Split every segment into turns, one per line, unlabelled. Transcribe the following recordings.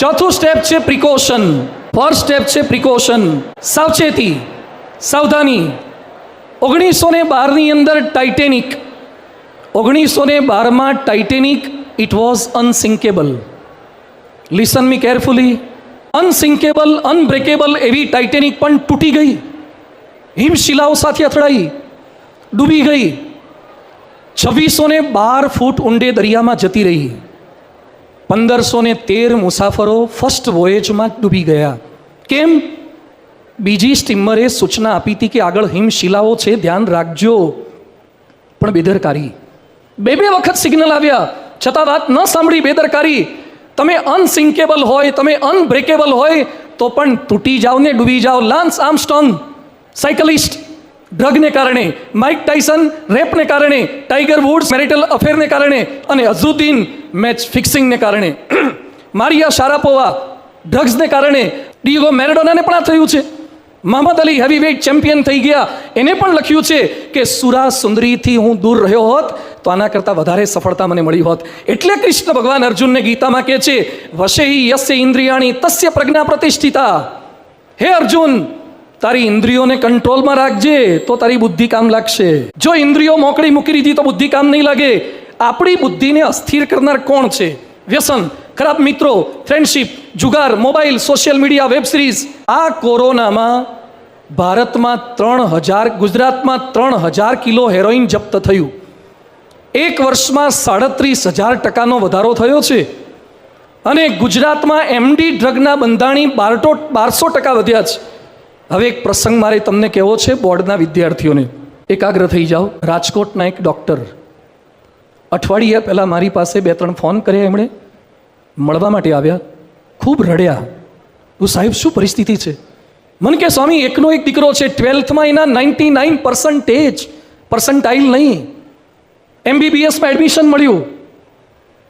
ચોથું સ્ટેપ છે precaution. First step છે પ્રિકોશન, સાવચેતી, સાવધાની. 1912ની અંદર ટાઇટેનિક, 1912માં Titanic it was unsinkable. Listen me carefully. Unsinkable, unbreakable એવી ટાઇટેનિક પણ તૂટી ગઈ, હિમશિલાઓ સાથે અથડાઈ, ડૂબી ગઈ. 2612 ફૂટ ઊંડે દરિયામાં જતી રહી. 1513 મુસાફરો ફર્સ્ટ વોયેજમાં ડૂબી ગયા. કેમ? બીજી સ્ટીમરે સૂચના આપી હતી કે આગળ હિમશિલાઓ છે, ધ્યાન રાખજો. પણ બેદરકારી. બે વખત સિગ્નલ આવ્યા છતાં વાત ન સાંભળી, બેદરકારી. તમે અનસિંકેબલ હોય, તમે અનબ્રેકેબલ હોય તો પણ તૂટી જાઓ ને ડૂબી જાઓ. લાન્સ આર્મસ્ટ્રોંગ સાયકલિસ્ટ ડ્રગને કારણે, માઇક ટાયસન રેપને કારણે, ટાઈગર વુડ્સ મેરિટલ અફેરને કારણે અને અઝરુદ્દીન મેચ ફિક્સિંગને કારણે, મારિયા શારાપોવા ડ્રગ્સને કારણે, ડિએગો મેરાડોનાને પણ આ થયું છે. મહમ્મદ અલી હેવીવેઇટ ચેમ્પિયન થઈ ગયા, એને પણ લખ્યું છે કે સુરા સુંદરીથી હું દૂર રહ્યો હોત તો આના કરતાં વધારે સફળતા મને મળી હોત. એટલે કૃષ્ણ ભગવાન અર્જુનને ગીતામાં કહે છે વશેહી યસ્ય ઇન્દ્રિયાણી તસ્ય પ્રજ્ઞા પ્રતિષ્ઠિતા. હે અર્જુન, તારી ઇન્દ્રિયોને કંટ્રોલમાં રાખજે તો તારી બુદ્ધિ કામ લાગશે. જો ઇન્દ્રિયો મોકળી મૂકી દીધી તો બુદ્ધિ કામ નહીં લાગે. આપણી બુદ્ધિને અસ્થિર કરનાર કોણ છે? વ્યસન, ખરાબ મિત્રો, ફ્રેન્ડશિપ, જુગાર, mobile, social media, web series. આ કોરોનામાં ભારતમાં 3000, ગુજરાતમાં 3000 કિલો હેરોઇન જપ્ત થયું. એક વર્ષમાં 37,000% વધારો થયો છે. અને ગુજરાતમાં એમડી ડ્રગના બંધાણી 1200% વધ્યા છે. હવે એક પ્રસંગ મારે તમને કહેવો છે બોર્ડના વિદ્યાર્થીઓને. એકાગ્ર થઈ જાઓ. રાજકોટના એક ડૉક્ટર અઠવાડિયા પહેલાં મારી પાસે 2-3 ફોન કર્યા, એમણે મળવા માટે આવ્યા, ખૂબ રડ્યા. હું સાહેબ શું પરિસ્થિતિ છે? મને કે સ્વામી એકનો એક દીકરો છે, 12થમાં એના 99% પર્સન્ટાઇલ નહીં, MBBSમાં એડમિશન મળ્યું.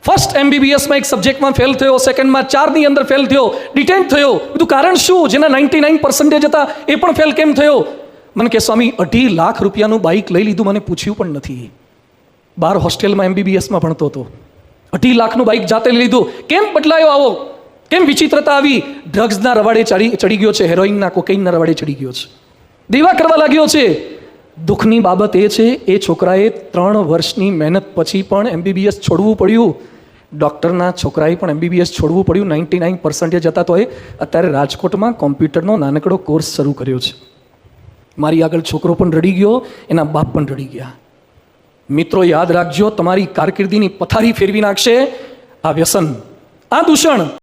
ફર્સ્ટ MBBSમાં એક સબ્જેક્ટમાં ફેલ થયો, સેકન્ડમાં 4ની અંદર ફેલ થયો, ડિટેન્ટ થયો. બધું કારણ શું? જેના 99% હતા એ પણ ફેલ કેમ થયો? મને કે સ્વામી 2.5 લાખ રૂપિયાનું બાઇક લઈ લીધું, મને પૂછ્યું પણ નથી. 12 હોસ્ટેલમાં MBBSમાં ભણતો હતો, 2.5 લાખનું બાઇક જાતે લીધું. કેમ બદલાયો આવો? કેમ વિચિત્રતા આવી? ડ્રગ્સના રવાડે ચડી ગયો છે, હેરોઇનના, કોકેઇનના રવાડે ચડી ગયો છે, દેવા કરવા લાગ્યો છે. દુઃખની બાબત એ છે એ છોકરાએ 3 વર્ષની મહેનત પછી પણ MBBS છોડવું પડ્યું. ડૉક્ટરના છોકરાએ પણ MBBS છોડવું પડ્યું. 99% હતા તો એ અત્યારે રાજકોટમાં કોમ્પ્યુટરનો નાનકડો કોર્સ શરૂ કર્યો છે. મારી આગળ છોકરો પણ રડી ગયો, એના બાપ પણ રડી ગયા. મિત્રો યાદ રાખજો, તમારી કારકિર્દીની પથારી ફેરવી નાખશે આ વ્યસન, આ દૂષણ.